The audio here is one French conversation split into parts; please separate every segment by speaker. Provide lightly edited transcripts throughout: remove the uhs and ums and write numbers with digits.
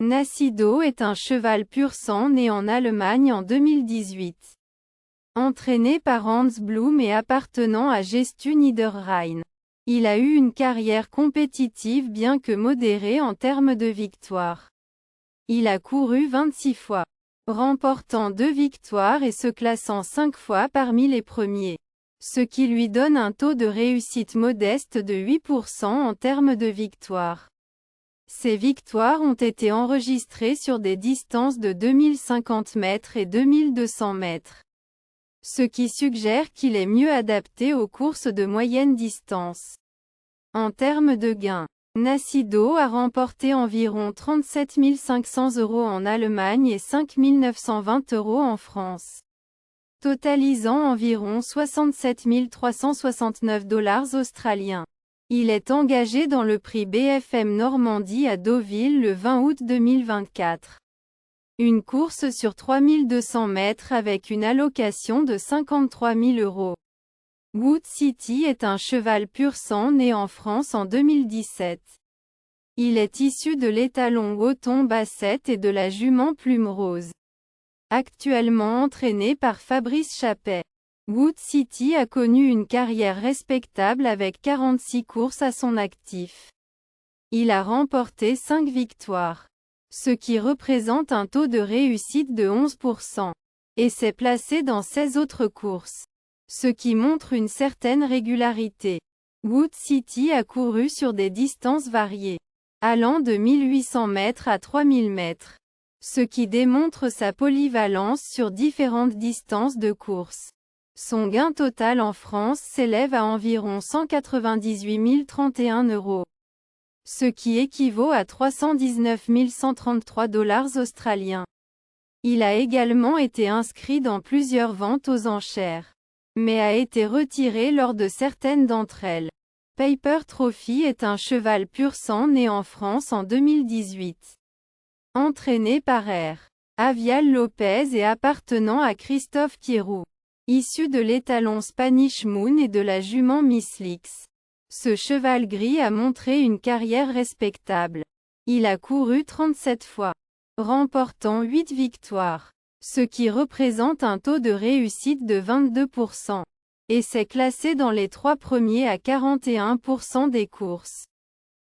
Speaker 1: Nacido est un cheval pur sang né en Allemagne en 2018. Entraîné par Hans Blum et appartenant à Gestu Niederrhein. Il a eu une carrière compétitive bien que modérée en termes de victoires. Il a couru 26 fois, remportant 2 victoires et se classant 5 fois parmi les premiers. Ce qui lui donne un taux de réussite modeste de 8% en termes de victoires. Ces victoires ont été enregistrées sur des distances de 2050 mètres et 2200 mètres. Ce qui suggère qu'il est mieux adapté aux courses de moyenne distance. En termes de gains, Nacido a remporté environ 37 500 € en Allemagne et 5 920 € en France, totalisant environ 67 369 $ australiens. Il est engagé dans le prix BFM Normandie à Deauville le 20 août 2024. Une course sur 3200 mètres avec une allocation de 53 000 €. Wood City est un cheval pur sang né en France en 2017. Il est issu de l'étalon Woton Basset et de la jument Plume Rose. Actuellement entraîné par Fabrice Chappet. Wood City a connu une carrière respectable avec 46 courses à son actif. Il a remporté 5 victoires, ce qui représente un taux de réussite de 11%, et s'est placé dans 16 autres courses, ce qui montre une certaine régularité. Wood City a couru sur des distances variées, allant de 1800 mètres à 3000 mètres, ce qui démontre sa polyvalence sur différentes distances de course. Son gain total en France s'élève à environ 198 031 €, ce qui équivaut à 319 133 $ australiens. Il a également été inscrit dans plusieurs ventes aux enchères, mais a été retiré lors de certaines d'entre elles. Paper Trophy est un cheval pur sang né en France en 2018. Entraîné par R. Avial Lopez et appartenant à Christophe Pierroux. Issu de l'étalon Spanish Moon et de la jument Miss Lix. Ce cheval gris a montré une carrière respectable. Il a couru 37 fois, remportant 8 victoires, ce qui représente un taux de réussite de 22%, et s'est classé dans les 3 premiers à 41% des courses.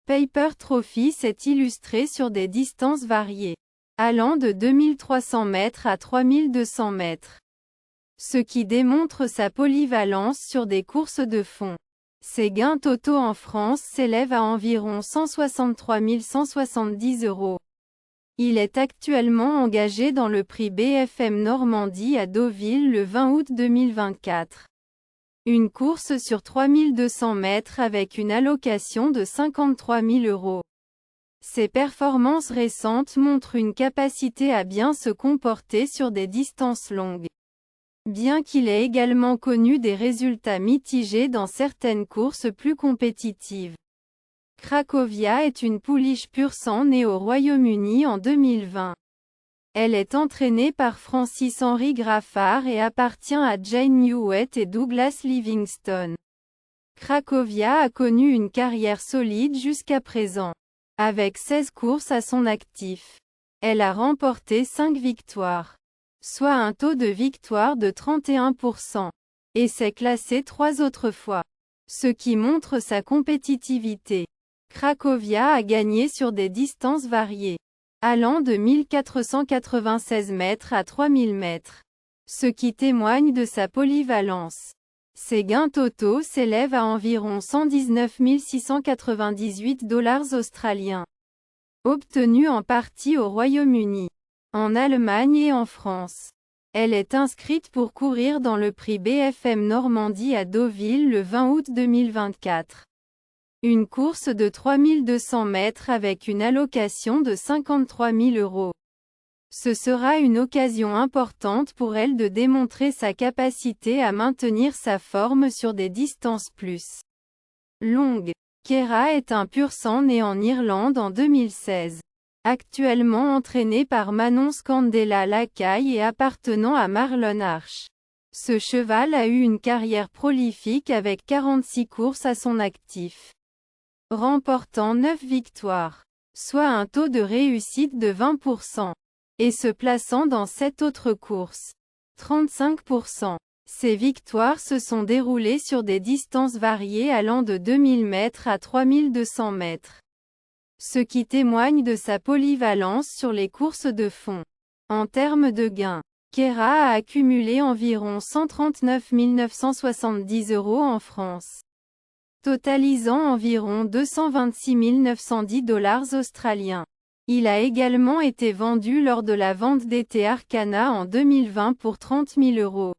Speaker 1: Paper Trophy s'est illustré sur des distances variées, allant de 2300 mètres à 3200 mètres. Ce qui démontre sa polyvalence sur des courses de fond. Ses gains totaux en France s'élèvent à environ 163 170 €. Il est actuellement engagé dans le prix BFM Normandie à Deauville le 20 août 2024. Une course sur 3200 mètres avec une allocation de 53 000 €. Ses performances récentes montrent une capacité à bien se comporter sur des distances longues. Bien qu'il ait également connu des résultats mitigés dans certaines courses plus compétitives. Cracovia est une pouliche pur sang née au Royaume-Uni en 2020. Elle est entraînée par Francis-Henri Graffard et appartient à Jane Hewitt et Douglas Livingstone. Cracovia a connu une carrière solide jusqu'à présent, avec 16 courses à son actif. Elle a remporté 5 victoires, soit un taux de victoire de 31%, et s'est classée 3 autres fois, ce qui montre sa compétitivité. Cracovia a gagné sur des distances variées, allant de 1496 mètres à 3000 mètres, ce qui témoigne de sa polyvalence. Ses gains totaux s'élèvent à environ 119 698 $ australiens, obtenus en partie au Royaume-Uni, en Allemagne et en France. Elle est inscrite pour courir dans le prix BFM Normandie à Deauville le 20 août 2024. Une course de 3200 mètres avec une allocation de 53 000 €. Ce sera une occasion importante pour elle de démontrer sa capacité à maintenir sa forme sur des distances plus longues. Kera est un pur sang né en Irlande en 2016. Actuellement entraîné par Manon Scandella Lacaille et appartenant à Marlon Arch. Ce cheval a eu une carrière prolifique avec 46 courses à son actif, remportant 9 victoires. soit un taux de réussite de 20%, et se plaçant dans 7 autres courses, 35%. Ces victoires se sont déroulées sur des distances variées allant de 2000 mètres à 3200 mètres, ce qui témoigne de sa polyvalence sur les courses de fond. En termes de gains, Keira a accumulé environ 139 970 € en France, totalisant environ 226 910 $ australiens. Il a également été vendu lors de la vente d'été Arcana en 2020 pour 30 000 €.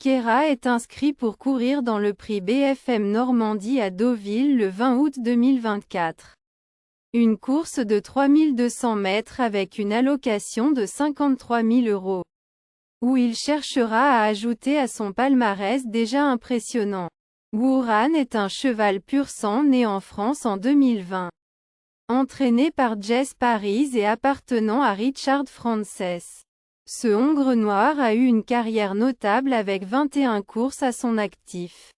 Speaker 1: Keira est inscrit pour courir dans le prix BFM Normandie à Deauville le 20 août 2024. Une course de 3200 mètres avec une allocation de 53 000 €, où il cherchera à ajouter à son palmarès déjà impressionnant. Wooran est un cheval pur sang né en France en 2020. Entraîné par Jess Paris et appartenant à Richard Frances, ce hongre noir a eu une carrière notable avec 21 courses à son actif,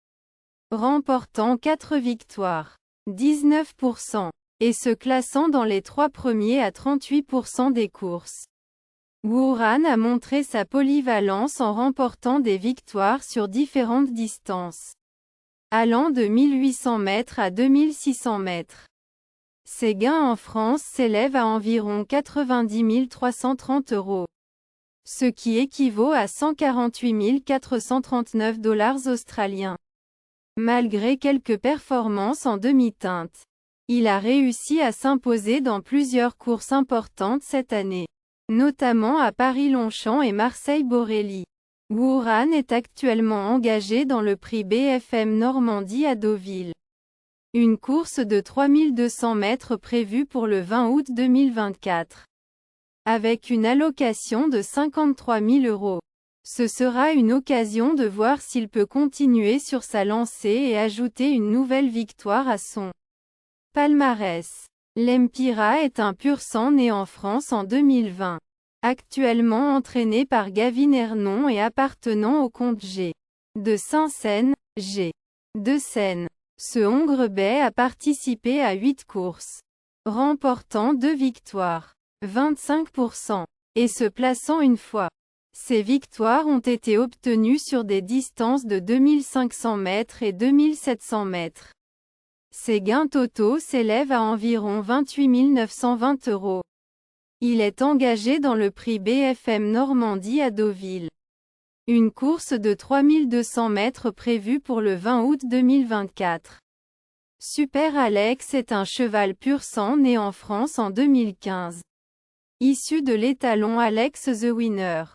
Speaker 1: remportant 4 victoires, 19%, et se classant dans les 3 premiers à 38% des courses. Wooran a montré sa polyvalence en remportant des victoires sur différentes distances, allant de 1800 mètres à 2600 mètres. Ses gains en France s'élèvent à environ 90 330 €, ce qui équivaut à 148 439 $ australiens. Malgré quelques performances en demi-teinte, il a réussi à s'imposer dans plusieurs courses importantes cette année, notamment à Paris-Longchamp et Marseille-Borelli. Wooran est actuellement engagé dans le prix BFM Normandie à Deauville, une course de 3200 mètres prévue pour le 20 août 2024, avec une allocation de 53 000 €. Ce sera une occasion de voir s'il peut continuer sur sa lancée et ajouter une nouvelle victoire à son palmarès. L'Empira est un pur sang né en France en 2020. Actuellement entraîné par Gavin Hernon et appartenant au comte G. de Saint-Seine, G. de Seine. Ce hongre bay a participé à 8 courses, remportant 2 victoires, 25%, et se plaçant une fois. Ces victoires ont été obtenues sur des distances de 2500 mètres et 2700 mètres. Ses gains totaux s'élèvent à environ 28 920 €. Il est engagé dans le prix BFM Normandie à Deauville, une course de 3200 mètres prévue pour le 20 août 2024. Super Alex est un cheval pur sang né en France en 2015. Issu de l'étalon Alex the Winner,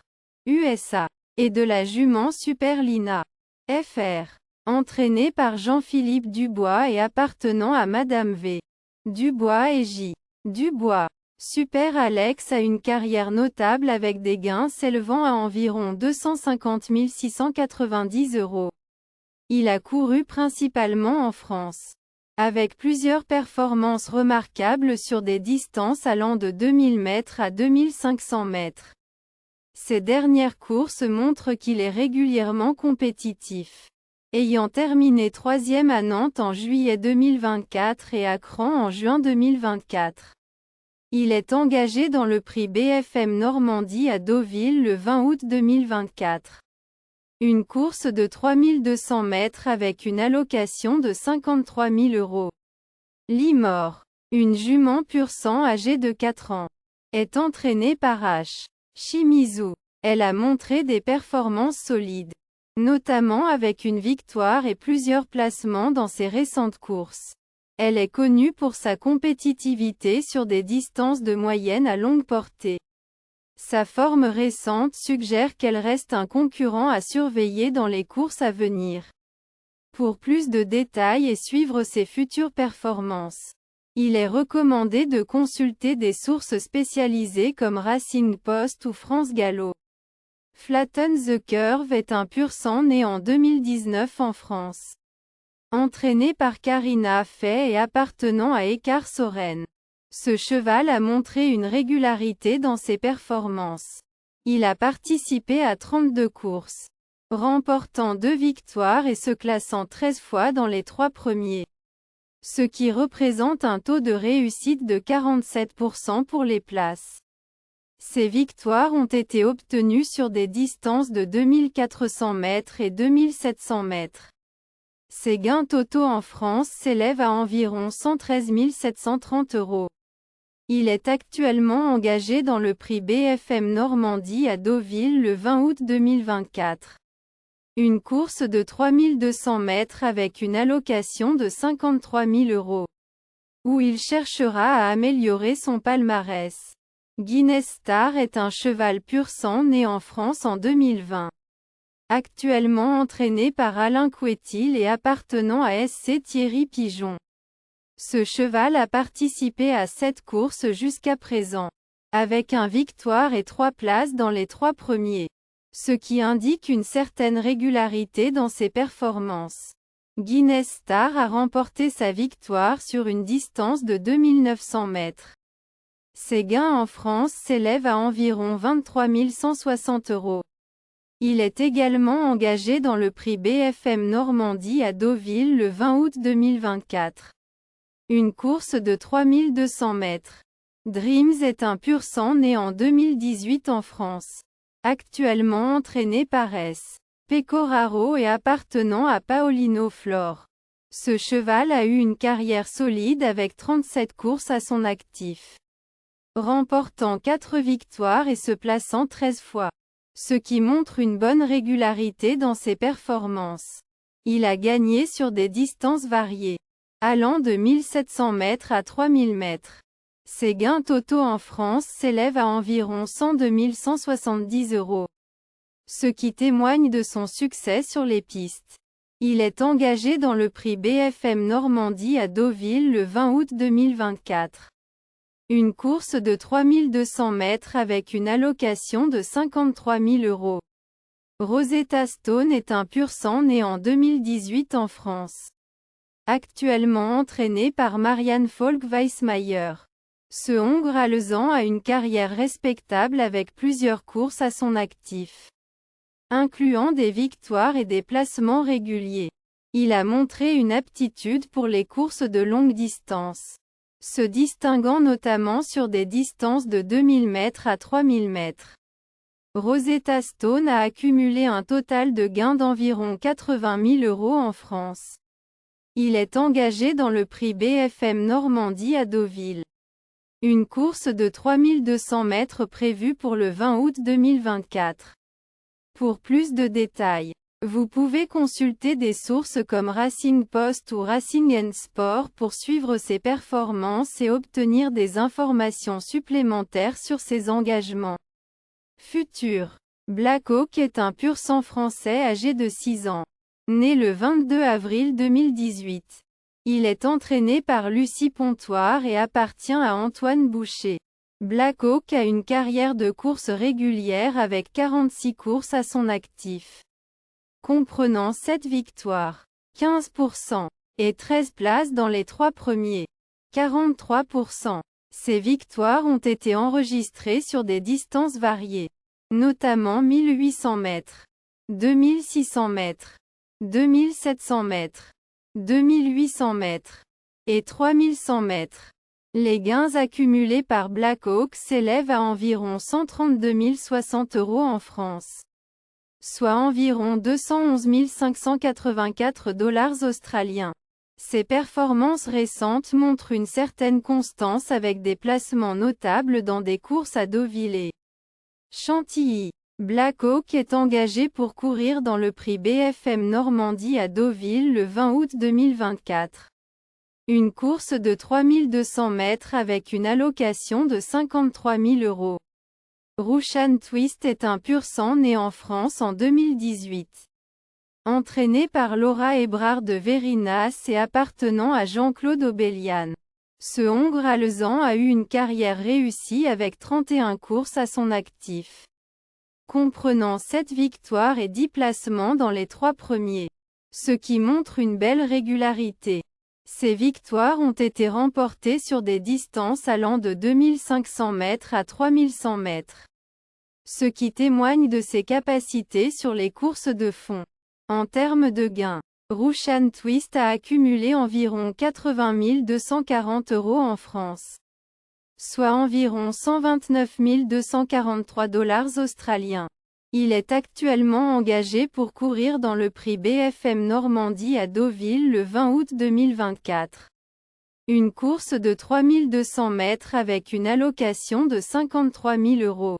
Speaker 1: USA, et de la jument Super Lina, FR. Entraîné par Jean-Philippe Dubois et appartenant à Madame V. Dubois et J. Dubois. Super Alex a une carrière notable avec des gains s'élevant à environ 250 690 €. Il a couru principalement en France, avec plusieurs performances remarquables sur des distances allant de 2000 mètres à 2500 mètres. Ces dernières courses montrent qu'il est régulièrement compétitif, ayant terminé 3e à Nantes en juillet 2024 et à Cran en juin 2024. Il est engagé dans le prix BFM Normandie à Deauville le 20 août 2024. Une course de 3200 mètres avec une allocation de 53 000 €. Limor, une jument pur sang âgée de 4 ans, est entraînée par H. Shimizu. Elle a montré des performances solides, notamment avec une victoire et plusieurs placements dans ses récentes courses. Elle est connue pour sa compétitivité sur des distances de moyenne à longue portée. Sa forme récente suggère qu'elle reste un concurrent à surveiller dans les courses à venir. Pour plus de détails et suivre ses futures performances, il est recommandé de consulter des sources spécialisées comme Racing Post ou France Gallo. Flatten the Curve est un pur sang né en 2019 en France. Entraîné par Karina Fay et appartenant à Écart Soren, ce cheval a montré une régularité dans ses performances. Il a participé à 32 courses, remportant 2 victoires et se classant 13 fois dans les 3 premiers. ce qui représente un taux de réussite de 47% pour les places. Ces victoires ont été obtenues sur des distances de 2400 mètres et 2700 mètres. Ses gains totaux en France s'élèvent à environ 113 730 €. Il est actuellement engagé dans le prix BFM Normandie à Deauville le 20 août 2024. Une course de 3200 mètres avec une allocation de 53 000 €, où il cherchera à améliorer son palmarès. Guinness Star est un cheval pur sang né en France en 2020. Actuellement entraîné par Alain Couetil et appartenant à SC Thierry Pigeon. Ce cheval a participé à 7 courses jusqu'à présent, avec une victoire et 3 places dans les 3 premiers, ce qui indique une certaine régularité dans ses performances. Guinness Star a remporté sa victoire sur une distance de 2900 mètres. Ses gains en France s'élèvent à environ 23 160 €. Il est également engagé dans le prix BFM Normandie à Deauville le 20 août 2024. Une course de 3200 mètres. Dreams est un pur sang né en 2018 en France. Actuellement entraîné par S. Pecoraro et appartenant à Paolino Flore. Ce cheval a eu une carrière solide avec 37 courses à son actif, remportant 4 victoires et se plaçant 13 fois, ce qui montre une bonne régularité dans ses performances. Il a gagné sur des distances variées, allant de 1700 mètres à 3000 mètres. Ses gains totaux en France s'élèvent à environ 102 170 €, ce qui témoigne de son succès sur les pistes. Il est engagé dans le prix BFM Normandie à Deauville le 20 août 2024. Une course de 3200 mètres avec une allocation de 53 000 €. Rosetta Stone est un pur sang né en 2018 en France. Actuellement entraîné par Marianne Falk-Weissmayer. Ce Hongre alezan a une carrière respectable avec plusieurs courses à son actif, incluant des victoires et des placements réguliers. Il a montré une aptitude pour les courses de longue distance, se distinguant notamment sur des distances de 2000 mètres à 3000 mètres. Rosetta Stone a accumulé un total de gains d'environ 80 000 € en France. Il est engagé dans le prix BFM Normandie à Deauville. Une course de 3200 mètres prévue pour le 20 août 2024. Pour plus de détails, vous pouvez consulter des sources comme Racing Post ou Racing & Sport pour suivre ses performances et obtenir des informations supplémentaires sur ses engagements futurs. Black Hawk est un pur sang français âgé de 6 ans. Né le 22 avril 2018. Il est entraîné par Lucie Pontoire et appartient à Antoine Boucher. Black Hawk a une carrière de course régulière avec 46 courses à son actif, comprenant 7 victoires, 15%, et 13 places dans les 3 premiers, 43%. Ces victoires ont été enregistrées sur des distances variées, notamment 1800 mètres, 2600 mètres, 2700 mètres, 2800 mètres et 3100 mètres. Les gains accumulés par Black Hawk s'élèvent à environ 132 060 € en France, soit environ 211 584 $ australiens. Ses performances récentes montrent une certaine constance avec des placements notables dans des courses à Deauville et Chantilly. Black Hawk est engagé pour courir dans le prix BFM Normandie à Deauville le 20 août 2024. Une course de 3200 mètres avec une allocation de 53 000 €. Russian Twist est un pur sang né en France en 2018. Entraîné par Laura Ebrard de Verinas et appartenant à Jean-Claude Obélian. Ce Hongre alezan a eu une carrière réussie avec 31 courses à son actif, comprenant 7 victoires et 10 placements dans les 3 premiers, ce qui montre une belle régularité. Ces victoires ont été remportées sur des distances allant de 2500 mètres à 3100 mètres, ce qui témoigne de ses capacités sur les courses de fond. En termes de gains, Russian Twist a accumulé environ 80 240 € en France, soit environ 129 243 $ australiens. Il est actuellement engagé pour courir dans le prix BFM Normandie à Deauville le 20 août 2024. Une course de 3200 mètres avec une allocation de 53 000 €.